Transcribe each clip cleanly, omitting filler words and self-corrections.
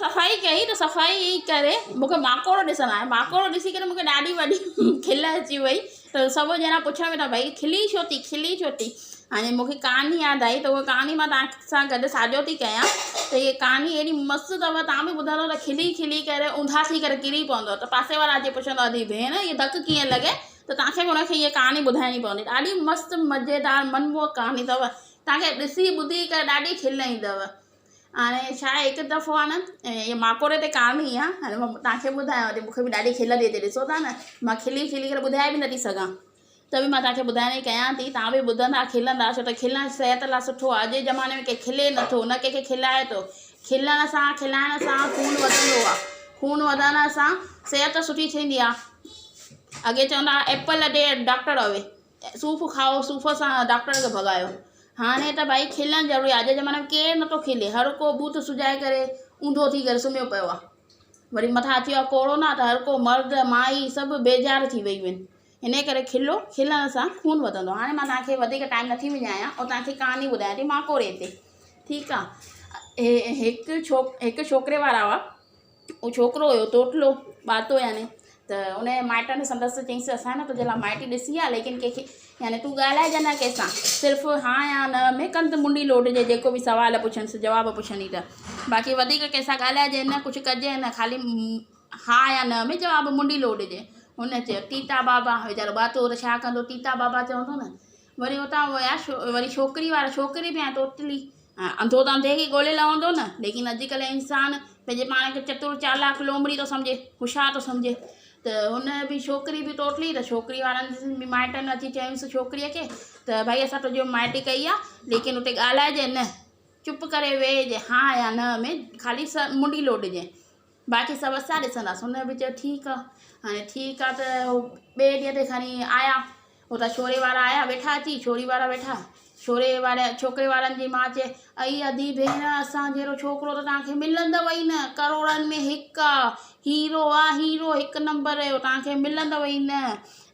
सफ़ाई कई त सफ़ाई करे मूंखे माकोड़ो ॾिसणु आयो। माकोड़ो ॾिसी करे मूंखे ॾाढी वॾी खिल अची वई। त सभु ॼणा पुछण वेठा भई खिली छो थी। हाणे मूंखे कहानी यादि आई त उहा कहानी मां तव्हां सां गॾु साझो थी कयां। त इहा कहानी एॾी मस्तु अथव, तव्हां बि ॿुधंदव त खिली करे ऊंधा थी करे किरी पवंदव। त पासे वारा अची पुछंदव अदी भेण इहा धकु कीअं लॻे, त तव्हांखे बि हुनखे इहा कहानी ॿुधाइणी पवंदी। ॾाढी मस्तु मज़ेदार मनमोहक कहानी अथव, तव्हांखे ॾिसी ॿुधी करे ॾाढी खिल ईंदव। हाणे छा आहे, हिकु दफ़ो आहे न इहा माकोड़े ते कहानी आहे। हाणे मां तव्हांखे ॿुधायांव थी, मूंखे बि ॾाढी खिल थी अचे। ॾिसो था न, मां खिली करे ॿुधाए बि नथी सघां, त बि मां तव्हांखे ॿुधाइण जी कयां थी। तव्हां बि ॿुधंदा खिलंदा, छो त खिलणु सिहत लाइ सुठो आहे। अॼु जे ज़माने में केरु खिले नथो, न कंहिंखे खिलाए थो। खिलण सां खिलाइण सां खून वधंदो आहे, खून वधण सां सिहत सुठी थींदी आहे। अॻे चवंदा एप्पल ॾे डॉक्टर हुए, सूफ़ खाओ, सूफ़ सां डॉक्टर खे भगायो। हाणे त भई खिलणु ज़रूरी आहे। अॼु जे ज़माने में केरु नथो खिले, हर को बूथ सुॼाए करे ऊंधो थी करे सुम्हियो पियो आहे। वरी मथां अची वियो आहे कोरोना, त हर को मर्द माई सभु बेज़ार थी वयूं आहिनि। इन करे खिलण सां खून वधंदो। हाणे मां तव्हांखे वधीक टाइम नथी विञायां ऐं तव्हांखे कहानी ॿुधायां थी माकोड़े ते, ठीकु आहे। हिकु छोकिरे वारा हुआ। उहो छोकिरो हुयो तोतलो ॿातो, याने त उन माइटनि संदसि चयईंसि असां न तुंहिंजे लाइ माइटी ॾिसी आहे, लेकिन कंहिंखे याने तूं ॻाल्हाइजे न कंहिंसां, सिर्फ़ु हा या न में कंद मुंडी लोटिजे। जेको बि सुवाल पुछनि जवाबु पुछनि त बाक़ी वधीक कंहिंसां ॻाल्हाइजे न, कुझु कजे न, ख़ाली हा या न में जवाबु मुंडी लोटिजे। हुन चयो टीटा बाबा, वीचारो ॿातो त छा कंदो, टीटा बाबा चवंदो न। वरी हुतां विया, वरी छोकिरी वारा, छोकिरी बि आहे तोतली, अंधो त अंधे खे ॻोल्हे लहंदो न। लेकिन अॼुकल्ह इंसानु पंहिंजे पाण खे चतुर चालाक लोमड़ी थो सम्झे, होशियारु थो सम्झे। त हुन बि छोकिरी बि तोतली, त छोकिरी वारनि बि माइटनि अची चयुसि छोकिरीअ खे त भई असां तुंहिंजो माइटी कई आहे, लेकिन उते ॻाल्हाइजे न, चुप करे वेहिजे, हा या न में ख़ाली मुंडी लोटिजे, बाक़ी सभु असां ॾिसंदासीं। हुन बि चयो ठीकु आहे। हाणे ठीकु आहे, त ॿिए ॾींहं ते खणी आया हुतां, छोरे वारा आया, वेठा अची छोरी वारा वेठा। छोकिरे वारनि जी माउ चए अई अदी भेण असां जहिड़ो छोकिरो त तव्हांखे मिलंदव ई न, करोड़नि में हिकु आहे, हीरो आहे, हीरो हिकु नंबर जो, तव्हांखे मिलंदव ई न।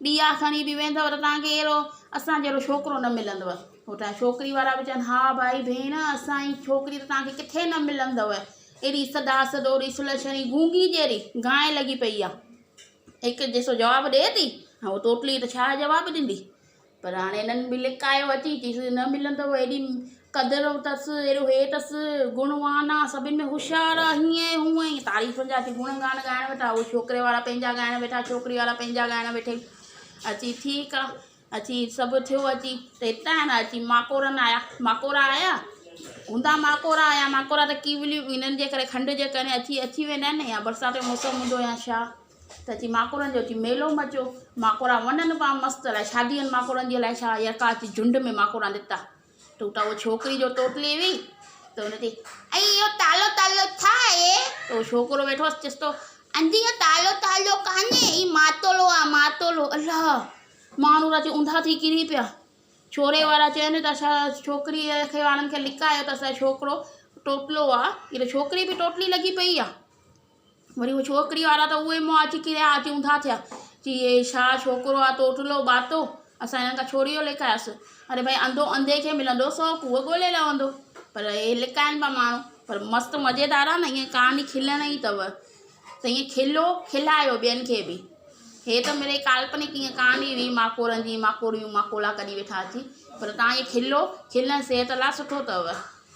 ॾीआ खणी बि वेंदव त तव्हांखे अहिड़ो असां जहिड़ो छोकिरो न मिलंदव। हुतां छोकिरी वारा बि चवनि हा भाई भेण असांजी छोकिरी त तव्हांखे किथे न मिलंदव, एॾी सदा सदोरी सुलक्षणी गूंगी जहिड़ी गांइ लॻी पई आहे। हिकु जैसो जवाबु ॾिए थी, हा उहो तोतली त छा जवाबु ॾींदी। पर हाणे हिननि बि लिकायो अची चईसि न मिलंदव, एॾी क़दुरु अथसि, एॾो हे अथसि, गुणवान आहे, सभिनि में होशियारु आहे, हीअं हूअं ई तारीफ़ुनि जा अची गुण गान ॻाइण वेठा। उहे छोकिरे वारा पंहिंजा ॻाइण वेठा, छोकिरी वारा पंहिंजा ॻाइण वेठे। अची ठीकु आहे, अची सभु थियो। अची त हितां आहे न, अची माकोड़ा आया हूंदा, माकोड़ा त कीवलियूं हिननि जे करे, खंड जे करे अची वेंदा आहिनि, या बरसाति जो मौसम हूंदो या छा। त अची माकोड़नि जो अची मेलो मचो, माकोड़ा वञनि पिया मस्तु। अलाए शादीअनि माकोड़नि जे अलाए छा यका अची झुंड में माकोड़ा निकिता। त उतां उहो छोकिरी जो तोतली हुई, त हुन चई ऐं इहो तालो छा आहे। त उहो छोकिरो वेठो हुअसि, चएसि थो अंधी इहो तालो कान्हे, ही मातोलो आहे, मातोलो। अलाह, माण्हू अची ऊंधा थी किरी पिया। छोरे वारा चवनि त छा छोकिरीअ खे वारनि खे लिकायो त असांजो छोकिरो तोतलो आहे, हीअ त छोकिरी बि टोटली लॻी पई आहे। वरी उहो छोकिरी वारा त उहे मां अची किरिया, अची ऊंधा थिया, चई हे छा छोकिरो आहे तोतलो ॿातो, असां हिननि खां छोरीअ लिकायोसि। अरे भाई अंधो अंधे खे मिलंदो सौ कुओ ॻोल्हे लहंदो, पर हे लिकाइनि पिया माण्हू। पर मस्तु मज़ेदार आहे न, ईअं कहानी खिलण ई अथव। त ईअं खिलायो ॿियनि खे बि। हे त मिड़ई काल्पनिक ईअं कहानी हुई माकोड़नि जी, माकोड़ा कॾी वेठा अची। पर तव्हां इहे खिलण सिहत लाइ सुठो अथव।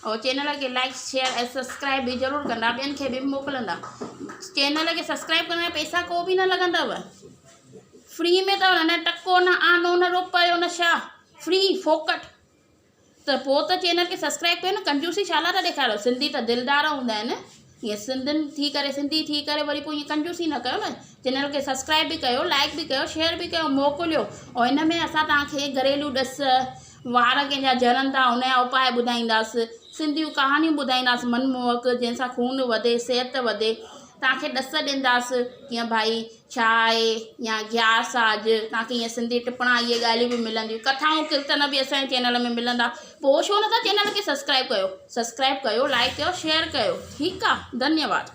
और चैनल खे लाइक शेयर ऐं सब्सक्राइब बि ज़रूरु कंदा, ॿियनि खे बि मोकिलींदा। चैनल खे सब्सक्राइब करण में पैसा को बि न लॻंदव, फ्री में अथव, न टको न आनो न रुपयो न छा, फ्री फोकट। त पोइ त चैनल खे सब्सक्राइब कयो न, कंजूसी छा लाइ था ॾेखारियो। सिंधी त दिलदार हूंदा आहिनि, हीअं सिंधी थी करे वरी पोइ ईअं कंजूसी न कयो न। चैनल खे सब्सक्राइब बि कयो, लाइक बि कयो, शेयर बि कयो, मोकिलियो। और हिन में असां तव्हांखे घरेलू ॾस, वार कंहिंजा झरनि था हुनजा उपाय ॿुधाईंदासीं, सिंधियूं कहानियूं ॿुधाईंदासीं मनमोहक, जंहिंसां खून वधे, सिहत वधे। तव्हांखे ॾस ॾींदासीं कीअं भाई छा आहे, या ग्यारस आहे अॼु, तव्हांखे ईअं सिंधी टिपणा इहे ॻाल्हियूं बि मिलंदियूं, कथाऊं कीर्तन बि असांजे चैनल में मिलंदा। पोइ छो नथा चैनल खे सब्सक्राइब कयो, लाइक कयो, शेयर कयो। ठीकु आहे, धन्यवाद।